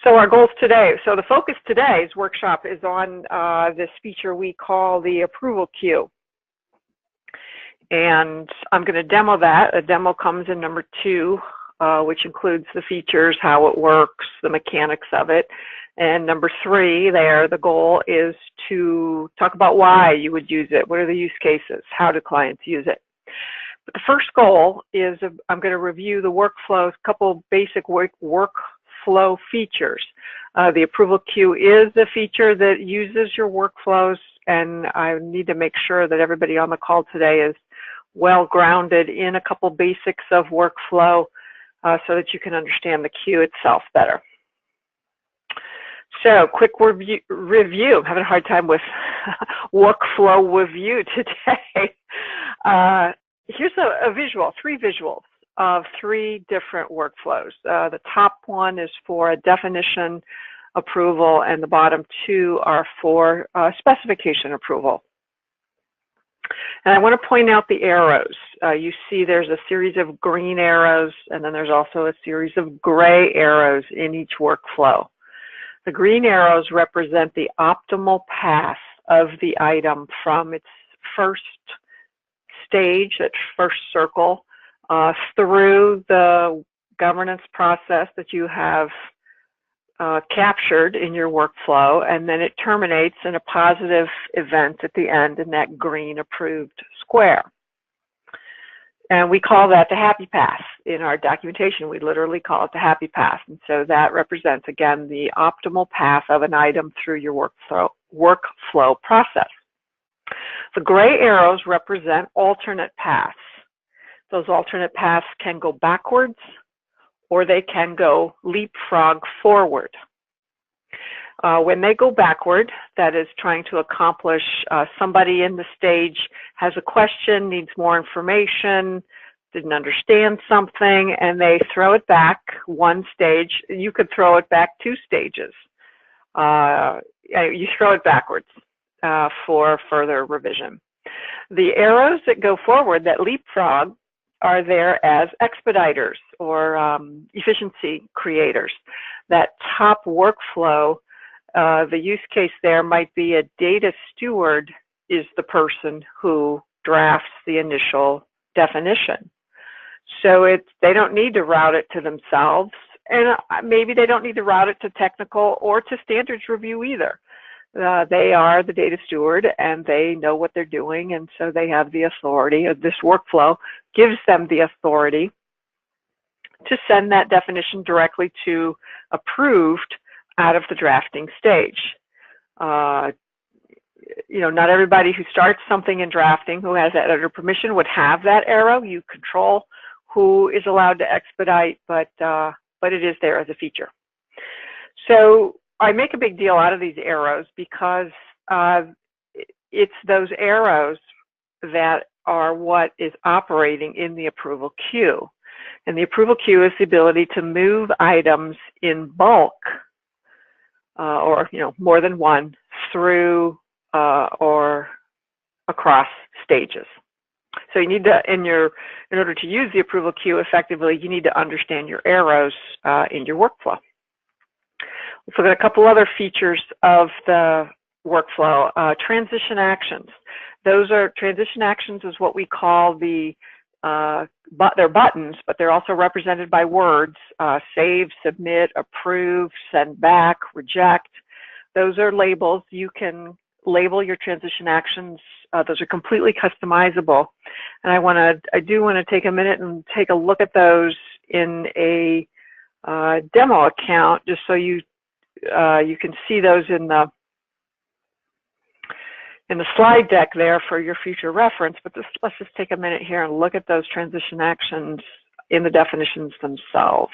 So our goals today, so the focus today's workshop is on this feature we call the approval queue. And I'm going to demo that. A demo comes in number 2, which includes the features, how it works, the mechanics of it. And number 3 there, the goal is to talk about why you would use it. What are the use cases? How do clients use it? But the first goal is I'm going to review the workflows, a couple basic workflow features. The approval queue is a feature that uses your workflows, and I need to make sure that everybody on the call today is well grounded in a couple basics of workflow so that you can understand the queue itself better. So, quick review. I'm having a hard time with workflow review today. Here's a visual, 3 visuals of 3 different workflows. The top one is for a definition approval, and the bottom 2 are for specification approval. And I want to point out the arrows. You see there's a series of green arrows, and then there's also a series of gray arrows in each workflow. The green arrows represent the optimal path of the item from its first stage, that first circle, through the governance process that you have captured in your workflow, and then it terminates in a positive event at the end in that green approved square. And we call that the happy path. In our documentation, we literally call it the happy path. And so that represents, again, the optimal path of an item through your workflow process. The gray arrows represent alternate paths. Those alternate paths can go backwards, or they can go leapfrog forward. When they go backward, that is trying to accomplish, somebody in the stage has a question, needs more information, didn't understand something, and they throw it back 1 stage. You could throw it back 2 stages. You throw it backwards for further revision. The arrows that go forward, that leapfrog, are there as expediters or efficiency creators. That top workflow, the use case there might be a data steward is the person who drafts the initial definition. So they don't need to route it to themselves, and maybe they don't need to route it to technical or to standards review either. They are the data steward, and they know what they're doing, and so they have the authority. This workflow gives them the authority to send that definition directly to approved out of the drafting stage. You know, not everybody who starts something in drafting who has editor permission would have that arrow. You control who is allowed to expedite, but it is there as a feature. So I make a big deal out of these arrows because it's those arrows that are what is operating in the approval queue. And the approval queue is the ability to move items in bulk or more than one through or across stages. So you need to, in order to use the approval queue effectively, you need to understand your arrows in your workflow. Let's look at a couple other features of the workflow. Transition actions. Transition actions is what we call they're buttons, but they're also represented by words. Save, submit, approve, send back, reject. Those are labels. You can label your transition actions. Those are completely customizable. And I do want to take a minute and take a look at those in a demo account, just so you can see those in the slide deck there for your future reference. But let's just take a minute here and look at those transition actions in the definitions themselves.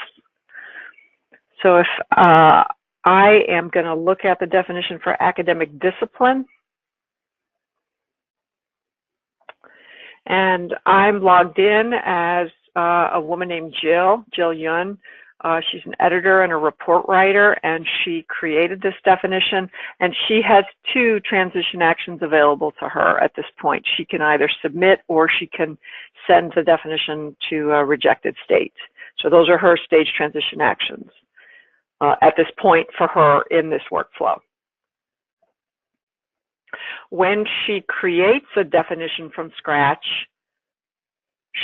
So if I am going to look at the definition for academic discipline, and I'm logged in as a woman named Jill Yun. She's an editor and a report writer, and she created this definition, and she has 2 transition actions available to her at this point. She can either submit or she can send the definition to a rejected state. So those are her stage transition actions. at this point for her in this workflow. When she creates a definition from scratch,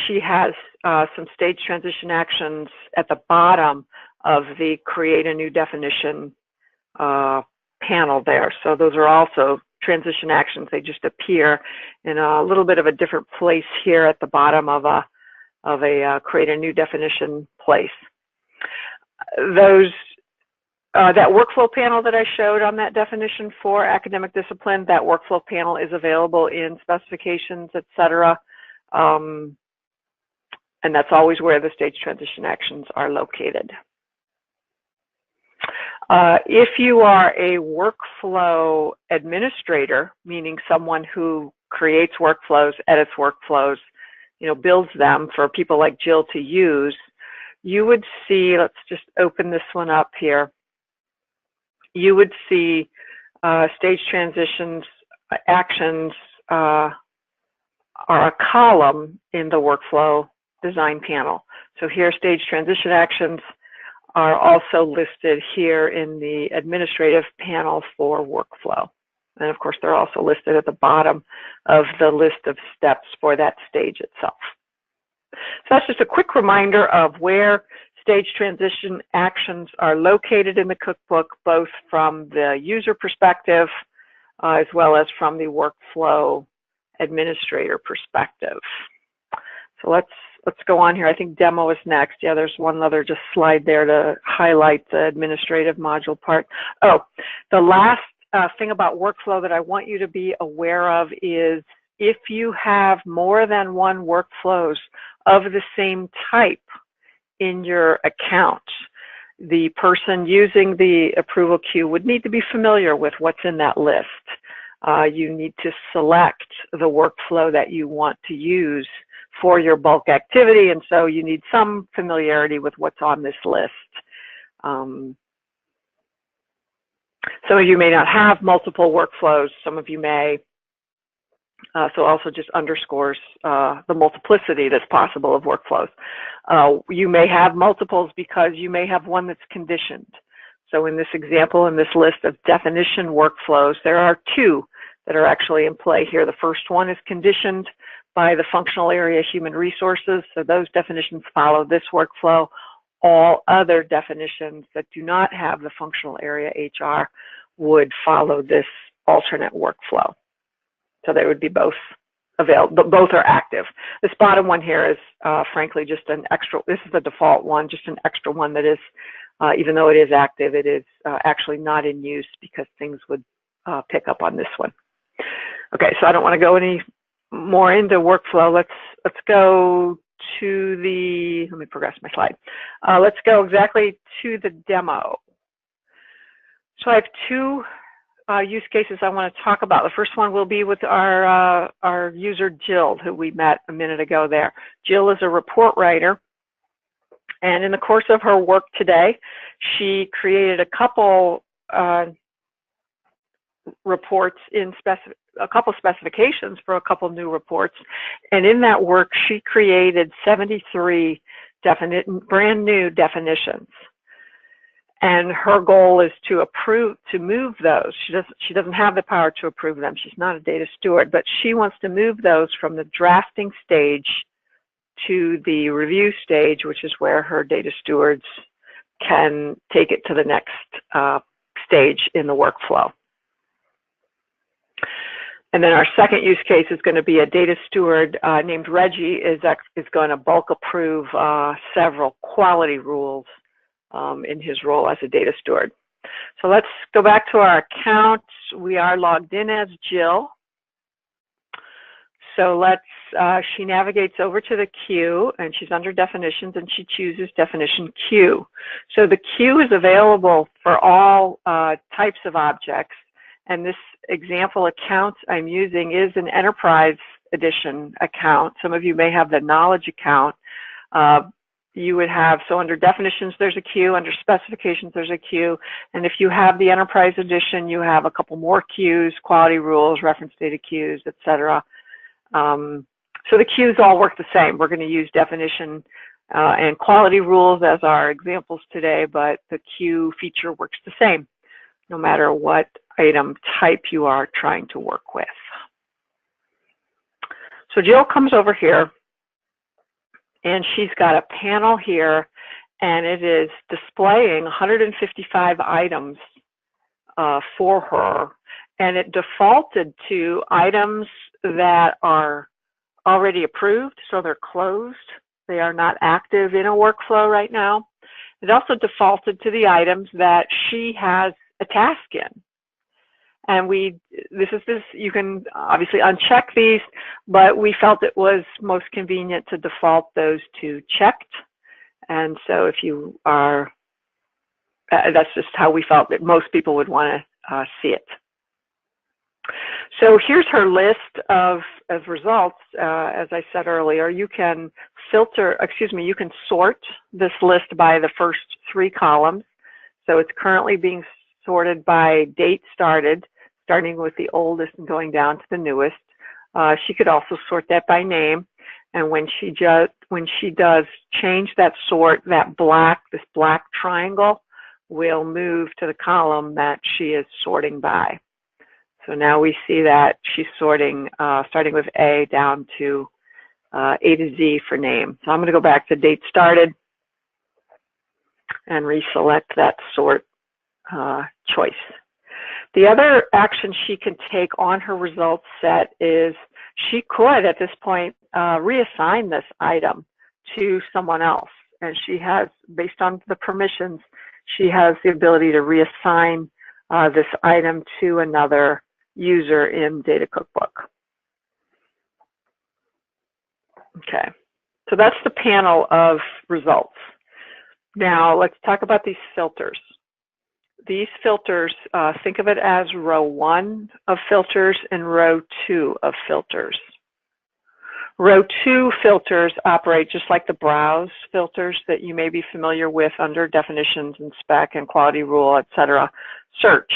she has some stage transition actions at the bottom of the create a new definition panel there. So those are also transition actions. They just appear in a little bit of a different place here at the bottom of a create a new definition place. That workflow panel that I showed on that definition for academic discipline, that workflow panel is available in specifications, etc. And that's always where the stage transition actions are located. If you are a workflow administrator, meaning someone who creates workflows, edits workflows, builds them for people like Jill to use, you would see, let's just open this one up here. You would see stage transitions actions are a column in the workflow design panel. So here, stage transition actions are also listed here in the administrative panel for workflow. And of course, they're also listed at the bottom of the list of steps for that stage itself. So that's just a quick reminder of where stage transition actions are located in the cookbook, both from the user perspective as well as from the workflow administrator perspective. So let's go on here. I think demo is next. Yeah, there's one other just slide there to highlight the administrative module part. Oh, the last thing about workflow that I want you to be aware of is if you have more than one workflows of the same type in your account, the person using the approval queue would need to be familiar with what's in that list. You need to select the workflow that you want to use for your bulk activity, and so you need some familiarity with what's on this list. Some of you may not have multiple workflows, some of you may. So also just underscores the multiplicity that's possible of workflows. You may have multiples because you may have one that's conditioned. So in this example, in this list of definition workflows, there are two that are actually in play here. The first one is conditioned by the functional area human resources. So those definitions follow this workflow. All other definitions that do not have the functional area HR would follow this alternate workflow. So they would be both available, but both are active. This bottom one here is frankly just an extra, this is the default one, just an extra one that is, even though it is active, it is actually not in use because things would pick up on this one. Okay, so I don't want to go any more into workflow. Let's go to the, let me progress my slide. Let's go exactly to the demo. So I have two use cases I want to talk about. The first one will be with our user Jill, who we met a minute ago there. Jill is a report writer, and in the course of her work today, she created a couple reports in a couple specifications for a couple new reports, and in that work, she created 73 brand new definitions. And her goal is to move those. She doesn't have the power to approve them. She's not a data steward, but she wants to move those from the drafting stage to the review stage, which is where her data stewards can take it to the next stage in the workflow. And then our second use case is going to be a data steward named Reggie is going to bulk approve several quality rules in his role as a data steward. So let's go back to our account. We are logged in as Jill. So she navigates over to the queue, and she's under definitions, and she chooses definition queue. So the queue is available for all types of objects, and this example account I'm using is an enterprise edition account. Some of you may have the knowledge account. You would have, so under definitions, there's a queue, under specifications, there's a queue, and if you have the enterprise edition, you have a couple more queues, quality rules, reference data queues, etc. So the queues all work the same. We're going to use definition and quality rules as our examples today, but the queue feature works the same, no matter what item type you are trying to work with. So Jill comes over here, and she's got a panel here, and it is displaying 155 items for her, and it defaulted to items that are already approved, so they're closed. They are not active in a workflow right now. It also defaulted to the items that she has a task in. And you can obviously uncheck these, but we felt it was most convenient to default those to checked. And so if you are, that's just how we felt that most people would want to see it. So here's her list of results. As I said earlier, you can you can sort this list by the first 3 columns. So it's currently being sorted by date started, starting with the oldest and going down to the newest. She could also sort that by name. And when she does change that sort, this black triangle will move to the column that she is sorting by. So now we see that she's sorting, starting with A down to A to Z for name. So I'm going to go back to date started and reselect that sort choice. The other action she can take on her results set is she could, at this point, reassign this item to someone else. And she has, based on the permissions, she has the ability to reassign this item to another user in Data Cookbook. Okay, so that's the panel of results. Now let's talk about these filters. These filters, think of it as row 1 of filters and row 2 of filters. Row 2 filters operate just like the browse filters that you may be familiar with under definitions and spec and quality rule, etc. Search.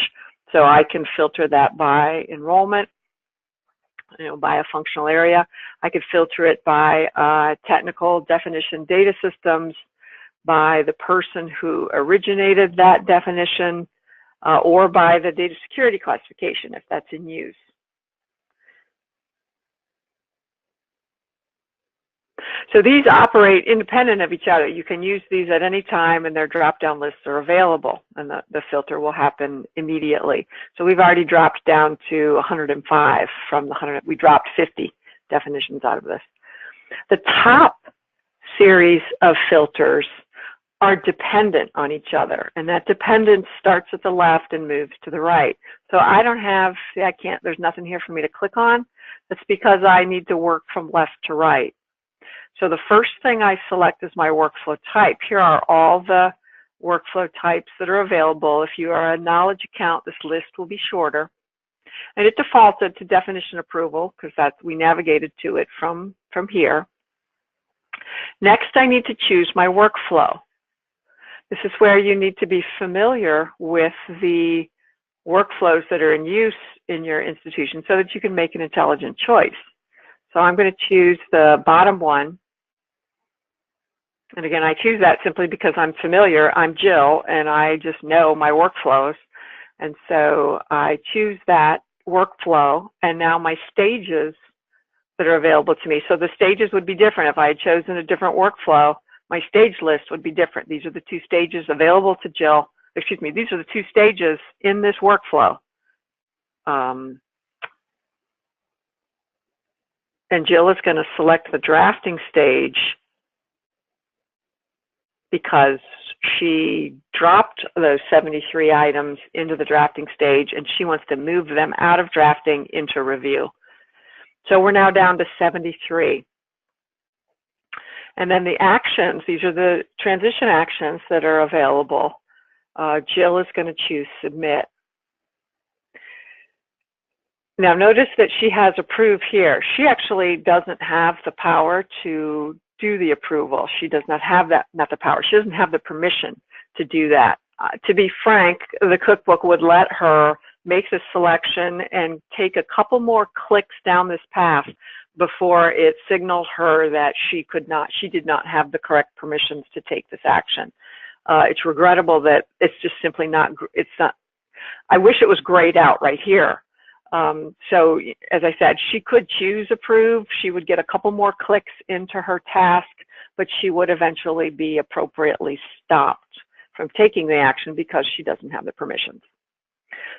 So I can filter that by enrollment, by a functional area. I could filter it by technical definition data systems, by the person who originated that definition, or by the data security classification if that's in use. So these operate independent of each other. You can use these at any time, and their drop-down lists are available, and the filter will happen immediately. So we've already dropped down to 105 from the 100. We dropped 50 definitions out of this. The top series of filters are dependent on each other, and that dependence starts at the left and moves to the right. So I don't have, there's nothing here for me to click on. That's because I need to work from left to right. So the first thing I select is my workflow type. Here are all the workflow types that are available. If you are a knowledge account, this list will be shorter. And it defaulted to definition approval because we navigated to it from here. Next, I need to choose my workflow. This is where you need to be familiar with the workflows that are in use in your institution so that you can make an intelligent choice. So I'm going to choose the bottom one. And again, I choose that simply because I'm familiar. I'm Jill, and I just know my workflows. And so I choose that workflow, and now my stages that are available to me. So the stages would be different. If I had chosen a different workflow, my stage list would be different. These are the 2 stages available to Jill. Excuse me, these are the 2 stages in this workflow. And Jill is going to select the drafting stage because she dropped those 73 items into the drafting stage, and she wants to move them out of drafting into review. So we're now down to 73. And then the actions, these are the transition actions that are available. Jill is going to choose submit. Now notice that she has approve here. She actually doesn't have the power to do the approval. She does not have that, not the power. She doesn't have the permission to do that. To be frank, the cookbook would let her make this selection and take a couple more clicks down this path before it signaled her that she did not have the correct permissions to take this action. It's regrettable that it's just simply not, I wish it was grayed out right here. So as I said, she could choose approve. She would get a couple more clicks into her task, but she would eventually be appropriately stopped from taking the action because she doesn't have the permissions.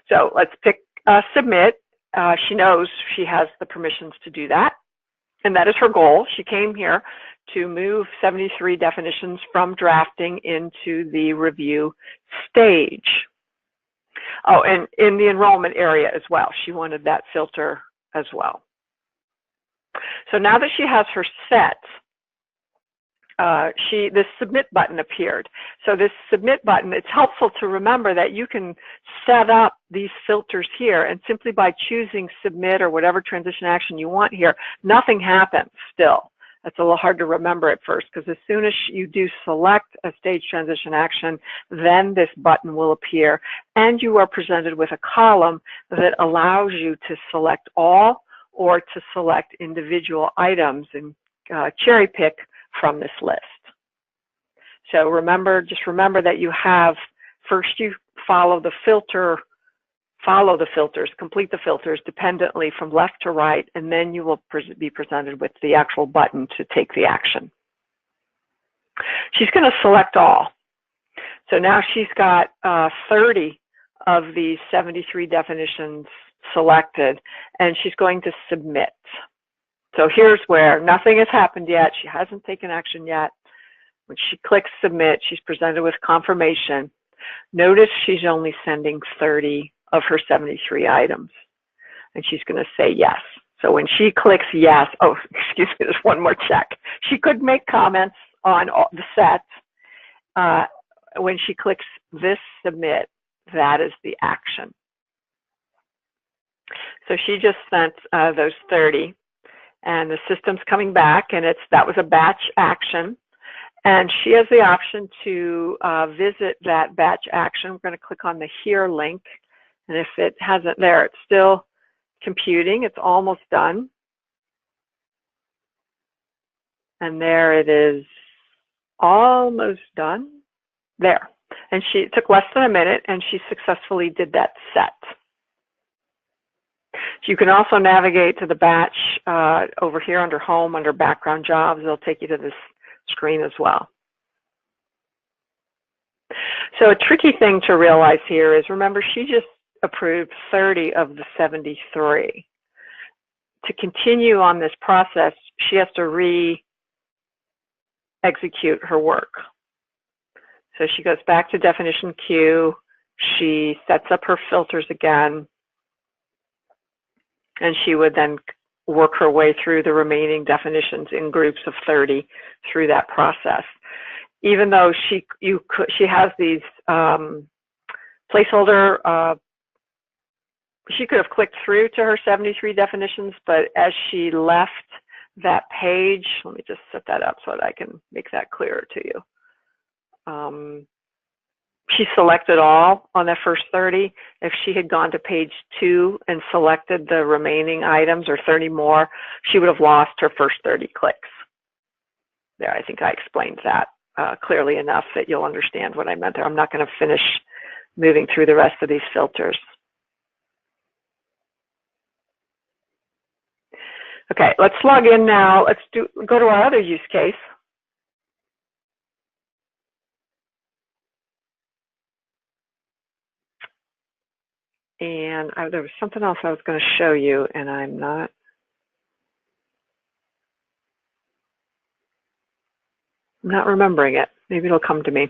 So let's pick submit. She knows she has the permissions to do that, and that is her goal. She came here to move 73 definitions from drafting into the review stage. Oh, and in the enrollment area as well. She wanted that filter as well. So now that she has her set, this submit button appeared. So this submit button, it's helpful to remember that you can set up these filters here, and simply by choosing submit or whatever transition action you want here, nothing happens still. That's a little hard to remember at first, because as soon as you do select a stage transition action, then this button will appear, and you are presented with a column that allows you to select all or to select individual items and cherry pick from this list. So just remember that you have, first you follow the filters, complete the filters dependently from left to right, and then you will be presented with the actual button to take the action. She's going to select all. So now she's got 30 of these 73 definitions selected, and she's going to submit. So here's where nothing has happened yet. She hasn't taken action yet. When she clicks submit, she's presented with confirmation. Notice she's only sending 30 of her 73 items, and she's going to say yes. So when she clicks yes, oh, excuse me, there's one more check. She could make comments on the set. When she clicks this submit, that is the action. So she just sent those 30, and the system's coming back, and that was a batch action. And she has the option to visit that batch action. We're going to click on the here link. And if it hasn't there, it's still computing. It's almost done. And there it is, almost done. There. And it took less than a minute, and she successfully did that set. You can also navigate to the batch over here under Home, under Background Jobs. It'll take you to this screen as well. So a tricky thing to realize here is, remember, she just approved 30 of the 73. To continue on this process, she has to re-execute her work. So she goes back to definition queue. She sets up her filters again, and she would then work her way through the remaining definitions in groups of 30 through that process. Even though she has these placeholder, she could have clicked through to her 73 definitions, but as she left that page, let me just set that up so that I can make that clearer to you. She selected all on that first 30. If she had gone to page 2 and selected the remaining items or 30 more, she would have lost her first 30 clicks. There, I think I explained that clearly enough that you'll understand what I meant there. I'm not going to finish moving through the rest of these filters. Okay, let's log in now. Let's go to our other use case. And there was something else I was going to show you, and I'm not remembering it. Maybe it'll come to me.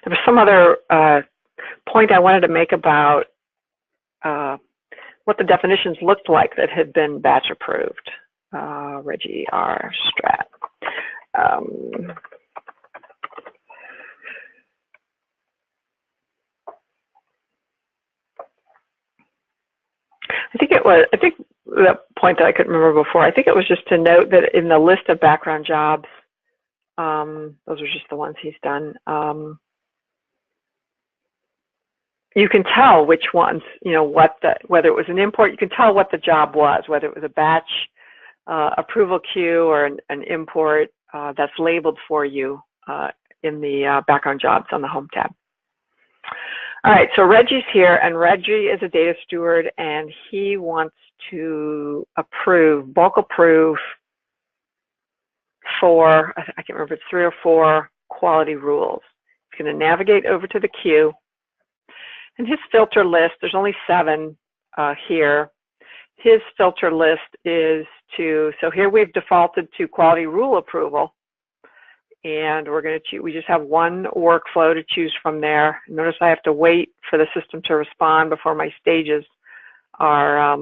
There was some other point I wanted to make about what the definitions looked like that had been batch approved. Reggie R. Strat. I think the point that I couldn't remember before, I think it was just to note that in the list of background jobs, those are just the ones he's done, you can tell which ones, whether it was an import, you can tell what the job was, whether it was a batch approval queue or an import that's labeled for you in the background jobs on the Home tab. All right, so Reggie's here, and Reggie is a data steward, and he wants to approve, bulk approve for, I can't remember, it's 3 or 4 quality rules. He's going to navigate over to the queue, and his filter list, there's only 7 here. His filter list is so here we've defaulted to quality rule approval, and we're going to choose, we just have one workflow to choose from there. Notice I have to wait for the system to respond before my stages are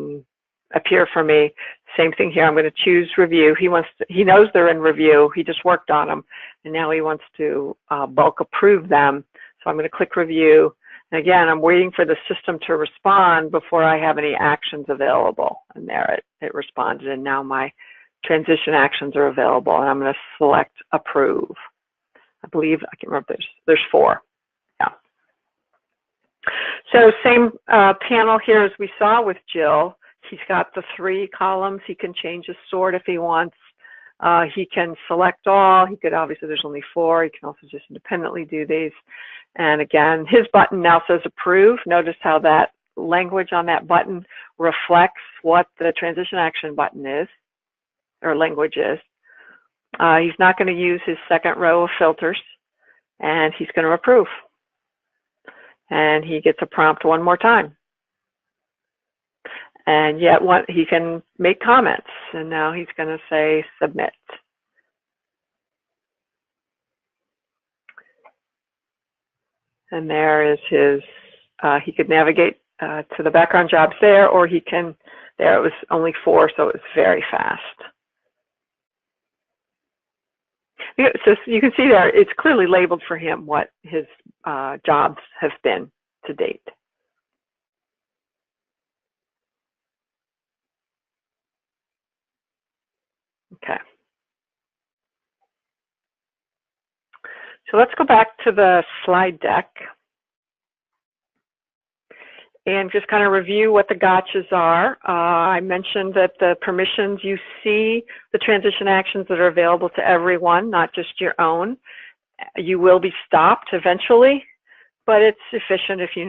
appear for me. Same thing here, I'm going to choose review. He knows they're in review, he just worked on them, and now he wants to bulk approve them. So I'm going to click review. And again, I'm waiting for the system to respond before I have any actions available. And there it responded, and now my transition actions are available, and I'm going to select approve. I believe, I can't remember, there's 4. Yeah. So same panel here as we saw with Jill. He's got the 3 columns. He can change his sort if he wants. He can select all. He could, obviously there's only 4. He can also just independently do these. And again, his button now says approve. Notice how that language on that button reflects what the transition action button is, or language is. He's not going to use his second row of filters, and he's going to approve. And he gets a prompt one more time. And yet he can make comments, and now he's going to say submit. And there is his, he could navigate to the background jobs there, or he can, there it was only 4, so it was very fast. So you can see there, it's clearly labeled for him what his jobs have been to date. Okay. So let's go back to the slide deck and just kind of review what the gotchas are. I mentioned that the permissions, you see the transition actions that are available to everyone, not just your own. You will be stopped eventually, but it's efficient if you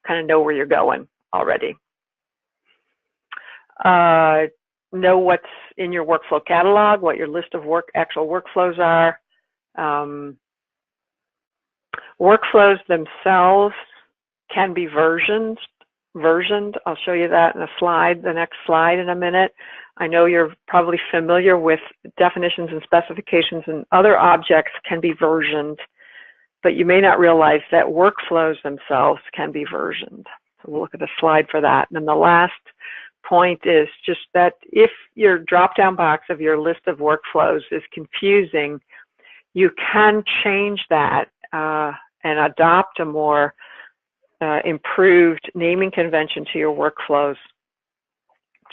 kind of know where you're going already. Know what's in your workflow catalog, what your list of actual workflows are. Workflows themselves can be versioned. I'll show you that in a slide, the next slide in a minute. I know you're probably familiar with definitions and specifications, and other objects can be versioned, but you may not realize that workflows themselves can be versioned. So we'll look at a slide for that. And then the last point is just that if your drop-down box of your list of workflows is confusing, you can change that and adopt a more improved naming convention to your workflows.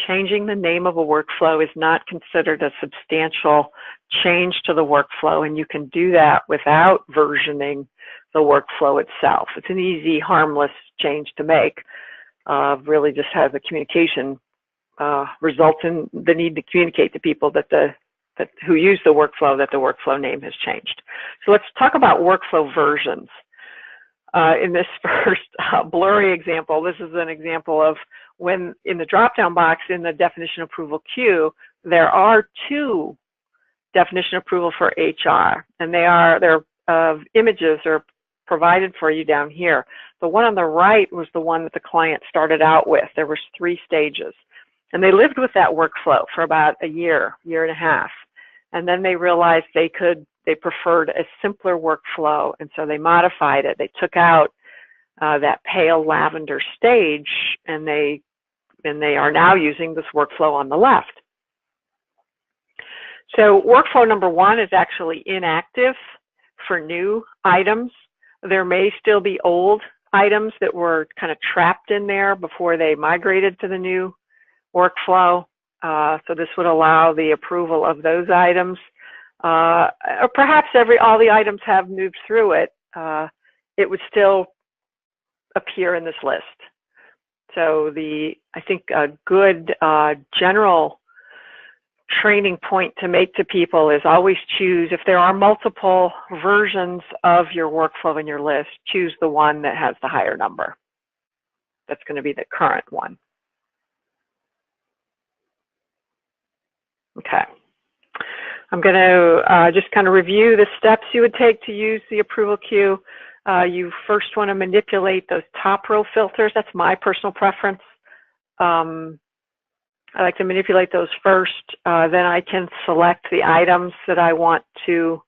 Changing the name of a workflow is not considered a substantial change to the workflow, and you can do that without versioning the workflow itself. It's an easy, harmless change to make. Really just has a communication, results in the need to communicate to people who use the workflow that the workflow name has changed. So let's talk about workflow versions. In this first blurry example, this is an example of when in the drop-down box in the definition approval queue, there are 2 definition approval for HR, and their images are provided for you down here. The one on the right was the one that the client started out with. There was 3 stages, and they lived with that workflow for about a year and a half, and then they realized they preferred a simpler workflow, and so they modified it. They took out that pale lavender stage, and they are now using this workflow on the left. So workflow number 1 is actually inactive for new items. There may still be old items that were kind of trapped in there before they migrated to the new workflow. So this would allow the approval of those items. Or perhaps all the items have moved through it. It would still appear in this list. So I think a good general training point to make to people is always choose, if there are multiple versions of your workflow in your list, choose the one that has the higher number. That's going to be the current one. Okay. I'm going to just kind of review the steps you would take to use the approval queue. You first want to manipulate those top row filters. That's my personal preference. I like to manipulate those first. Then I can select the items that I want to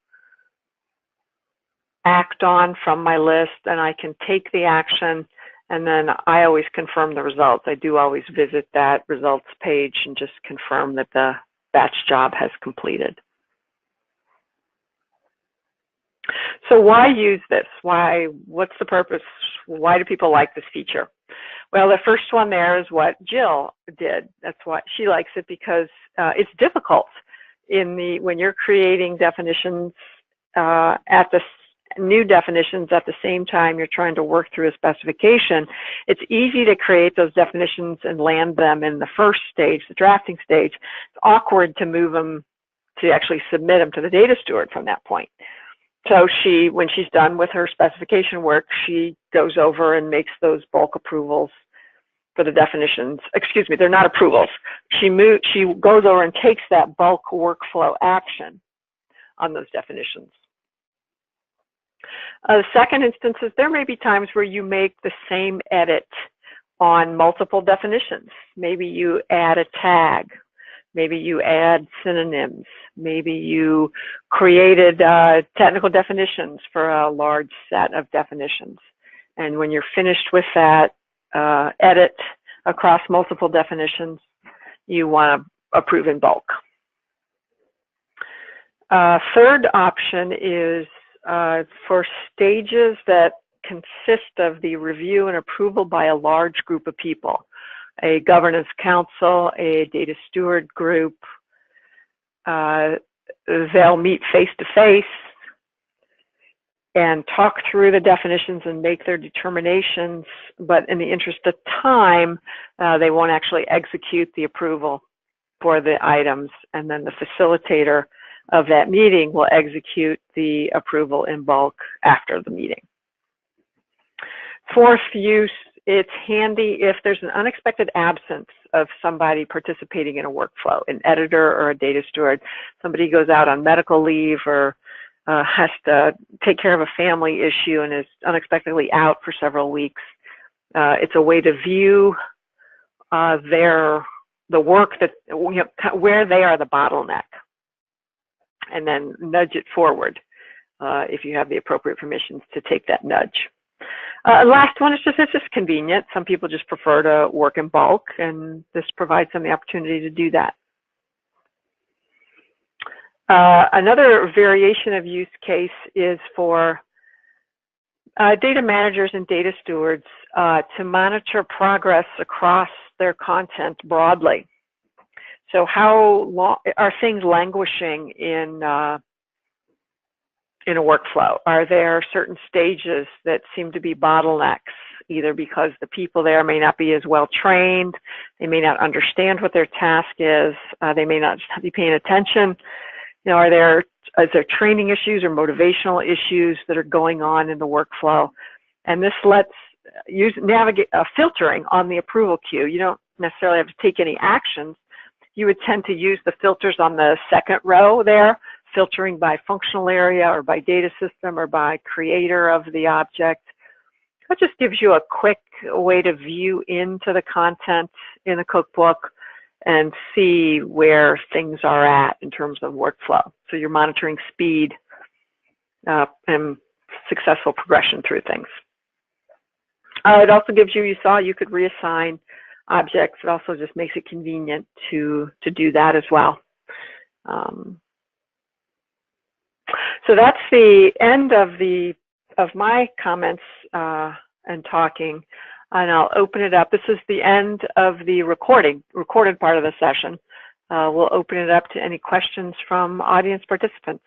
act on from my list, and I can take the action, and then I always confirm the results. I do always visit that results page and just confirm that the batch job has completed. So why use this? What's the purpose? Why do people like this feature? Well, the first one there is what Jill did. That's why she likes it, because it's difficult when you're creating definitions new definitions at the same time you're trying to work through a specification. It's easy to create those definitions and land them in the first stage, the drafting stage. It's awkward to move them, to actually submit them to the data steward from that point. So when she's done with her specification work, she goes over and makes those bulk approvals for the definitions. Excuse me, they're not approvals. She goes over and takes that bulk workflow action on those definitions. The second instance is there may be times where you make the same edit on multiple definitions. Maybe you add a tag. Maybe you add synonyms. Maybe you created technical definitions for a large set of definitions. And when you're finished with that edit across multiple definitions, you want to approve in bulk. Third option is for stages that consist of the review and approval by a large group of people. A governance council, a data steward group. They'll meet face-to-face and talk through the definitions and make their determinations, but in the interest of time, they won't actually execute the approval for the items, and then the facilitator of that meeting will execute the approval in bulk after the meeting. Fourth use, it's handy if there's an unexpected absence of somebody participating in a workflow, an editor or a data steward. Somebody goes out on medical leave or has to take care of a family issue and is unexpectedly out for several weeks. It's a way to view the work that, where they are the bottleneck, and then nudge it forward if you have the appropriate permissions to take that nudge. Last one is it's just convenient. Some people just prefer to work in bulk, and this provides them the opportunity to do that. Another variation of use case is for data managers and data stewards to monitor progress across their content broadly. So how long are things languishing in a workflow? Are there certain stages that seem to be bottlenecks, either because the people there may not be as well trained, they may not understand what their task is, they may not be paying attention? You know, is there training issues or motivational issues that are going on in the workflow? And this lets navigate filtering on the approval queue. You don't necessarily have to take any actions. You would tend to use the filters on the second row there, filtering by functional area or by data system or by creator of the object. That just gives you a quick way to view into the content in the cookbook and see where things are at in terms of workflow. So you're monitoring speed and successful progression through things. It also gives you, you could reassign objects. It also just makes it convenient to do that as well. So that's the end of my comments and talking, and I'll open it up. This is the end of the recorded part of the session. We'll open it up to any questions from audience participants.